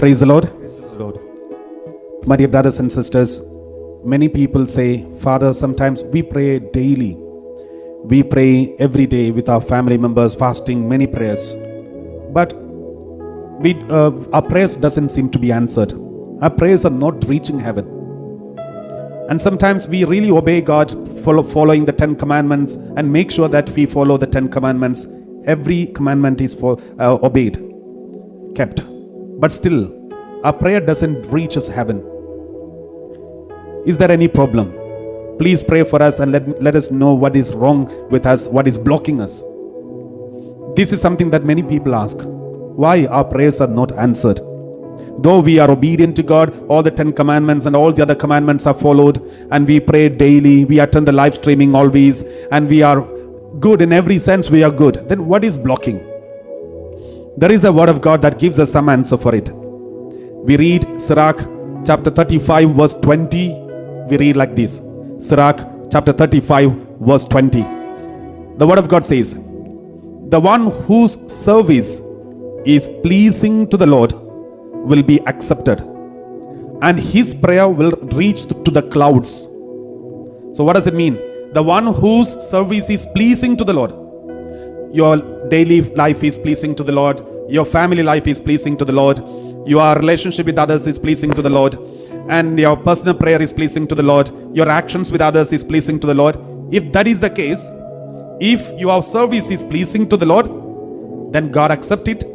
Praise the Lord. Praise the Lord. My dear brothers and sisters, many people say, Father, sometimes we pray daily. We pray every day with our family members, fasting, many prayers. But our prayers doesn't seem to be answered. Our prayers are not reaching heaven. And sometimes we really obey God, following the 10 commandments, and make sure that we follow the 10 commandments. Every commandment is obeyed, kept. But still, our prayer doesn't reach us heaven. Is there any problem? Please pray for us and let us know what is wrong with us, what is blocking us. This is something that many people ask. Why our prayers are not answered? Though we are obedient to God, all the 10 commandments and all the other commandments are followed, and we pray daily, we attend the live streaming always, and we are good in every sense, we are good. Then what is blocking? There is a word of God that gives us some answer for it. We read Sirach chapter 35 verse 20. We read like this. Sirach chapter 35 verse 20. The word of God says, the one whose service is pleasing to the Lord will be accepted, and his prayer will reach to the clouds. So what does it mean? The one whose service is pleasing to the Lord. Your daily life is pleasing to the Lord. Your family life is pleasing to the Lord. Your relationship with others is pleasing to the Lord. And your personal prayer is pleasing to the Lord. Your actions with others is pleasing to the Lord. If that is the case, if your service is pleasing to the Lord, then God accept it,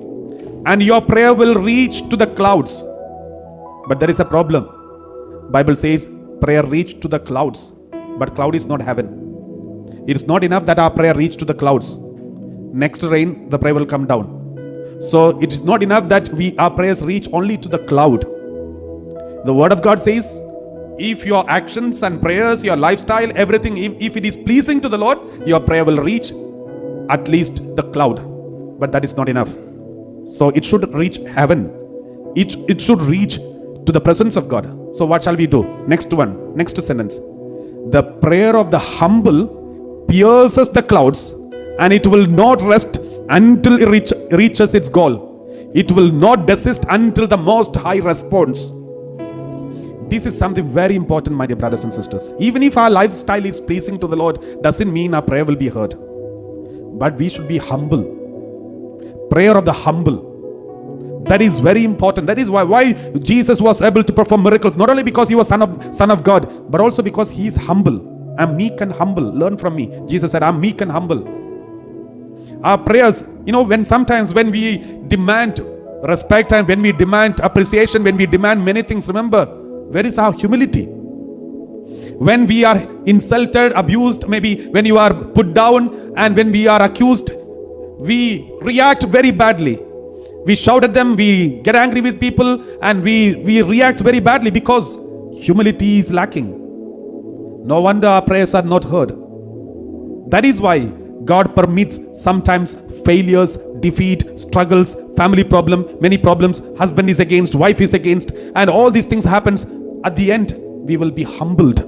and your prayer will reach to the clouds. But there is a problem. Bible says prayer reach to the clouds, but cloud is not heaven. It is not enough that our prayer reach to the clouds. Next rain, the prayer will come down. So it is not enough that our prayers reach only to the cloud. The word of God says, if your actions and prayers, your lifestyle, everything, if it is pleasing to the Lord, your prayer will reach at least the cloud. But that is not enough. So it should reach heaven. It should reach to the presence of God. So what shall we do? Next sentence. The prayer of the humble pierces the clouds, and it will not rest until it reaches its goal. It will not desist until the Most High responds. This is something very important, my dear brothers and sisters. Even if our lifestyle is pleasing to the Lord, doesn't mean our prayer will be heard. But we should be humble. Prayer of the humble. That is very important. That is why Jesus was able to perform miracles. Not only because he was son of God, but also because he is humble. I'm meek and humble. Learn from me. Jesus said, I'm meek and humble. Our prayers, when we demand respect and when we demand appreciation, when we demand many things, remember, where is our humility? When we are insulted, abused, maybe when you are put down, and when we are accused, we react very badly. We shout at them, we get angry with people, and we react very badly because humility is lacking. No wonder our prayers are not heard. That is why God permits sometimes failures, defeat, struggles, family problem, many problems, husband is against, wife is against, and all these things happens. At the end, we will be humbled.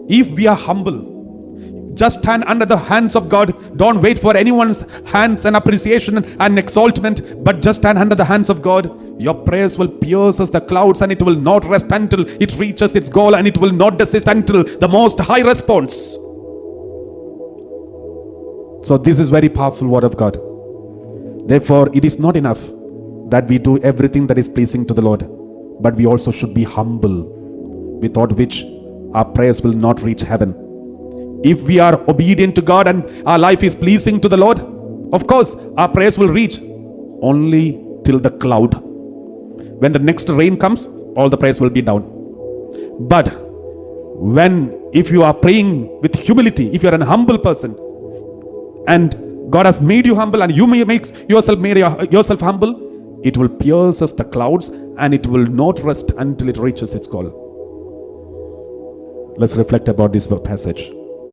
If we are humble, just stand under the hands of God. Don't wait for anyone's hands and appreciation and exaltment, but just stand under the hands of God. Your prayers will pierce as the clouds, and it will not rest until it reaches its goal, and it will not desist until the Most High responds. So this is very powerful word of God. Therefore, it is not enough that we do everything that is pleasing to the Lord, but we also should be humble, without which our prayers will not reach heaven. If we are obedient to God and our life is pleasing to the Lord, of course, our prayers will reach only till the cloud. When the next rain comes, all the prayers will be down. But if you are praying with humility, if you are a humble person, and God has made you humble, and you may make yourself humble, it will pierce as the clouds, and it will not rest until it reaches its goal. Let's reflect about this passage.